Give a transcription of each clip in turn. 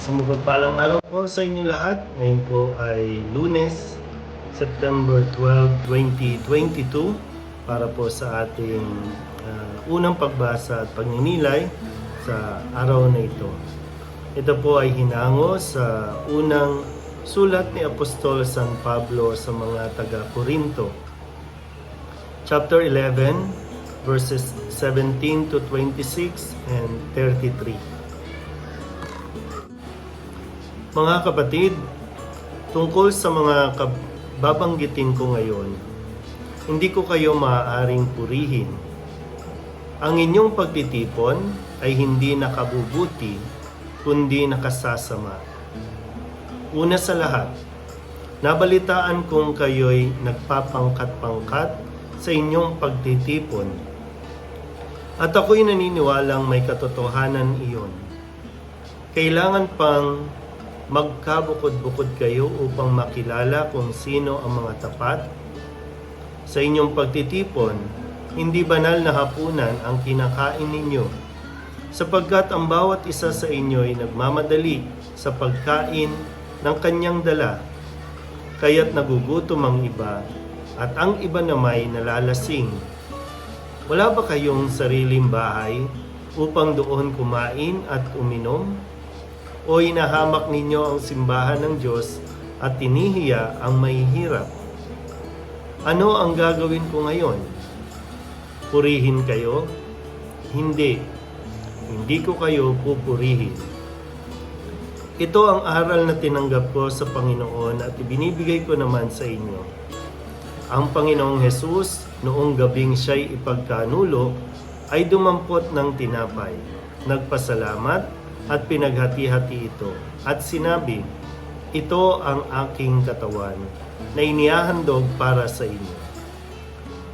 Mapagpalang araw po sa inyo lahat. Ngayon po ay Lunes, September 12, 2022 para po sa ating unang pagbasa at pagninilay sa araw na ito. Ito po ay hinango sa unang sulat ni Apostol San Pablo sa mga taga-Korinto. Chapter 11, verses 17 to 26 and 33. Mga kapatid, tungkol sa mga babanggitin ko ngayon, hindi ko kayo maaaring purihin. Ang inyong pagtitipon ay hindi nakabubuti, kundi nakasasama. Una sa lahat, nabalitaan kong kayo'y nagpapangkat-pangkat sa inyong pagtitipon. At ako'y naniniwalang may katotohanan iyon. Kailangan pang magkabukod-bukod kayo upang makilala kung sino ang mga tapat. Sa inyong pagtitipon, hindi banal na hapunan ang kinakain ninyo, sapagkat ang bawat isa sa inyo ay nagmamadali sa pagkain ng kanyang dala, kaya't nagugutom ang iba, at ang iba namay nalalasing. Wala ba kayong sariling bahay upang doon kumain at uminom? O hinahamak ninyo ang simbahan ng Diyos at tinihiya ang mahihirap? Ano ang gagawin ko ngayon? Purihin kayo? Hindi. Hindi ko kayo pupurihin. Ito ang aral na tinanggap ko sa Panginoon at ibinibigay ko naman sa inyo. Ang Panginoong Hesus, noong gabing siya'y ipagkanulo, ay dumampot ng tinapay, nagpasalamat, at pinaghati-hati ito, at sinabi, ito ang aking katawan, na inihahandog para sa inyo.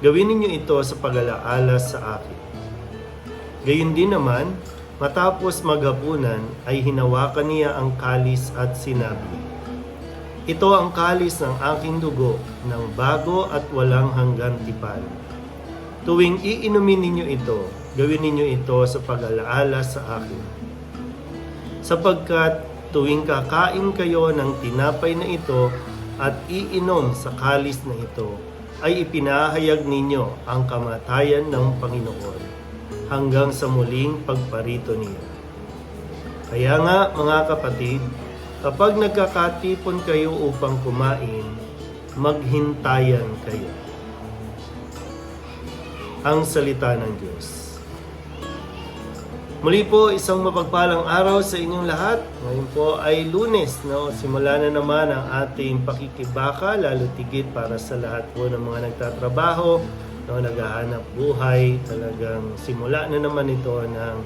Gawin ninyo ito sa pag-alaala sa akin. Gayon din naman, matapos maghapunan, ay hinawakan niya ang kalis at sinabi, ito ang kalis ng aking dugo, ng bago at walang hanggang tipan. Tuwing iinumin ninyo ito, gawin ninyo ito sa pag-alaala sa akin. Sapagkat tuwing kakain kayo ng tinapay na ito at iinom sa kalis na ito, ay ipinahayag ninyo ang kamatayan ng Panginoon hanggang sa muling pagparito niya. Kaya nga mga kapatid, kapag nagkakatipon kayo upang kumain, maghintayan kayo. Ang salita ng Diyos. Muli po, isang mapagpalang araw sa inyong lahat. Ngayon po ay Lunes, no? Simula na naman ang ating pakikibaka, lalo tigit para sa lahat po ng mga nagtatrabaho, no? Naghahanap buhay. Talagang simula na naman ito ng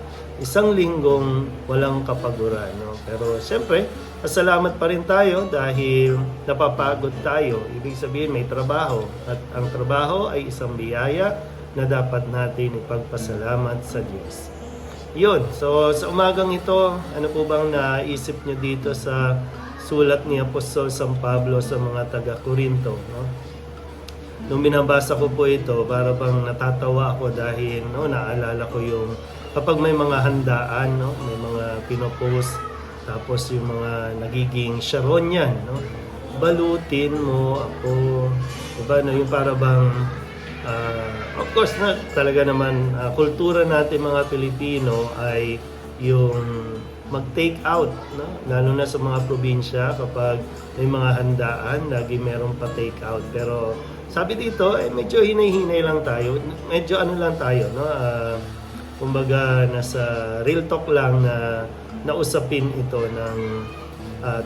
isang linggong walang kapaguran, no? Pero siyempre, pasalamat pa rin tayo dahil napapagod tayo. Ibig sabihin may trabaho. At ang trabaho ay isang biyaya na dapat natin ipagpasalamat sa Diyos. Yun, so sa umagang ito, ano po bang naisip nyo dito sa sulat ni Apostol San Pablo sa mga taga-Korinto? No? Nung binabasa ko po ito, para bang natatawa ako dahil naalala ko yung kapag may mga handaan, no? May mga pinopost, tapos yung mga nagiging sharon yan, no? Balutin mo ako, diba, no? Yung para bang of course na talaga naman kultura natin mga Pilipino ay yung mag-take out, no? Lalo na sa mga probinsya kapag may mga handaan, lagi merong pa-take out. Pero sabi dito, medyo hinay-hinay lang tayo. Medyo ano lang tayo, no? Kumbaga nasa real talk lang na nausapin ito ng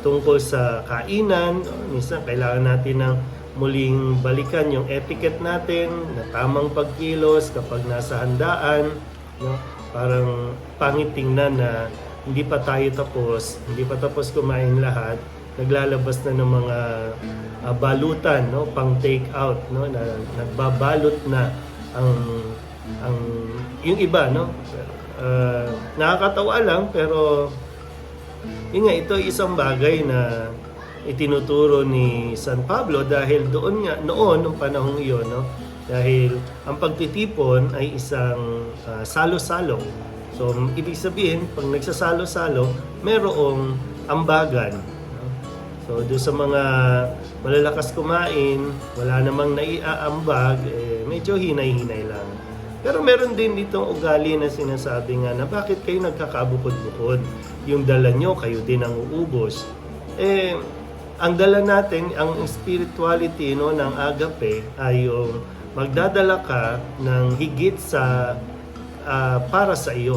tungkol sa kainan. Minsan kailangan natin ng muling balikan yung etiquette natin na tamang pagkilos kapag nasa handaan, no? Parang pangit tingnan na hindi pa tapos kumain lahat, naglalabas na ng mga balutan, no? Pang take out, no? Na nagbabalot na ang yung iba, no? Nakakatawa lang, pero yun nga, ito isang bagay na itinuturo ni San Pablo dahil doon nga noon nung panahong iyon, no, dahil ang pagtitipon ay isang salo-salo. So ibig sabihin pag nagsasalo-salo, merong ambagan. No? So doon sa mga malalakas kumain, wala namang naiaambag, medyo hinay-hinay lang. Pero meron din ditong ugali na sinasabi nga na bakit kayo nagkakabukod-bukod? Yung dala nyo, kayo din ang uubos. Ang dala natin, ang spirituality no, ng agape ay yung magdadala ka ng higit sa para sa iyo.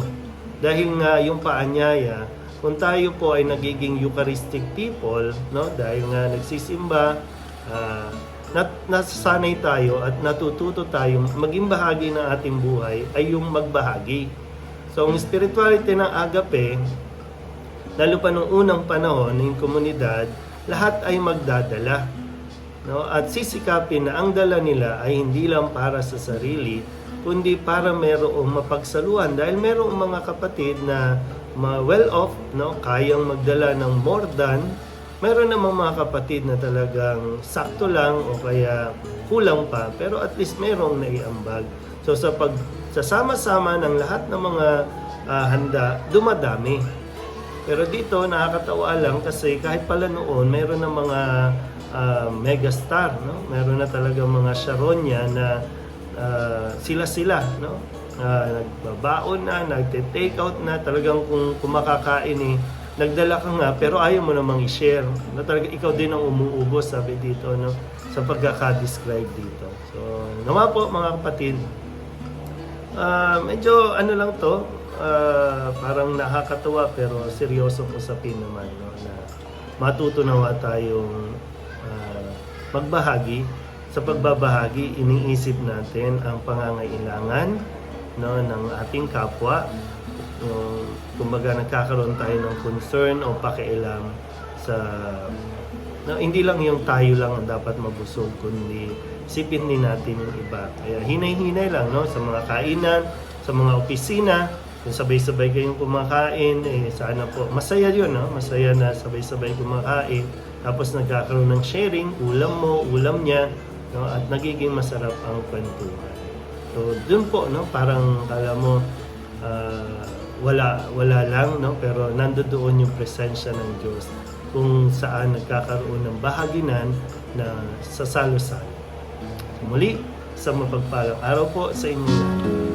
Dahil nga yung paanyaya, kung tayo po ay nagiging Eucharistic people, no, dahil nga nagsisimba, nasasanay tayo at natututo tayong maging bahagi ng ating buhay ay yung magbahagi. So, ang spirituality ng agape, lalo pa nung unang panahon ng komunidad, lahat ay magdadala. No? At sisikapin na ang dala nila ay hindi lang para sa sarili, kundi para merong mapagsaluhan. Dahil merong mga kapatid na well-off, no? Kayang magdala ng more than. Meron namang mga kapatid na talagang sakto lang o kaya kulang pa, pero at least merong naiambag. So sa pagsasama-sama ng lahat ng mga handa, dumadami. Pero dito nakakatawa lang kasi kahit pala noon mayroon ng mga megastar, no? Meron na talaga mga Sharonia na sila-sila, no? Nagbabaon na, nagte-take out na, talagang kung makakain nagdala ka nga pero ayaw mo namang i-share. Na talaga ikaw din ang umuubos, sabi dito, no? Sa pagkaka-describe dito. So, naman po mga kapatid, medyo ano lang to, parang nakakatawa pero seryosong usapin naman, no? Na matutunawa tayong magbahagi. Sa pagbabahagi, iniisip natin ang pangangailangan, no, ng ating kapwa. Kumbaga nagkakaroon tayo ng concern o pakialam sa hindi lang yung tayo lang ang dapat mabusog, kundi isipin din natin yung iba. Kaya hinay-hinay lang, no, sa mga kainan, sa mga opisina, kung sabay-sabay kayong kumakain, sana po masaya yun, no? Masaya na sabay-sabay kumakain, tapos nagkakaroon ng sharing, ulam mo, ulam niya, no? At nagiging masarap ang kwentuhan. So dun po, no, parang kala mo wala lang, no, pero nandoon yung presensya ng Diyos kung saan nagkakaroon ng bahaginan na sasalo-salo. So, muli, sa mapagpalang araw po sa inyo.